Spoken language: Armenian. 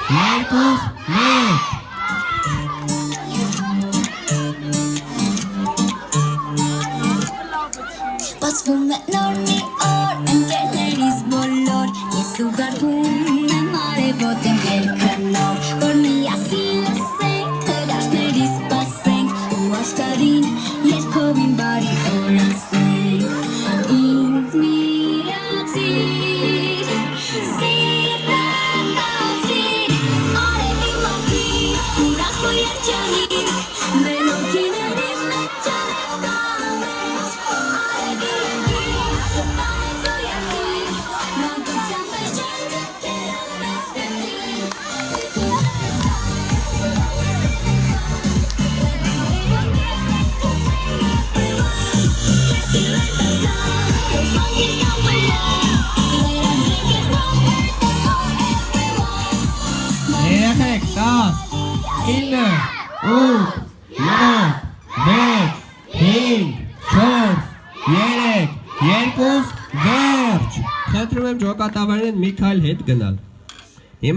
երկուս, մեկ։ Բացվում է նոր մի օր, ընկերներիս բոլոր, ես ուղարկում եմ արևոտ եմ երկնոր, որ միասին լսենք, հրաշքների սպասենք, ու աշխարհին երբովին բարի օր ասենք, ինձ միացիր, սիրտը բացիր, արևի մատիր, ուրախ ու երջանիկ, մեր օգիների մեջ արև կամեջ, արևի եկիր, բանեց ու եկիր, մանկության մեջ ջանդրկերով մեզ դեպիր, Երեխեք, 10, 9, 8, 7, 6, 5, 4, 3, 2, վերջ։ Խնդրում եմ ջոկատավարին մի քայլ հետ գնալ։ Հիմա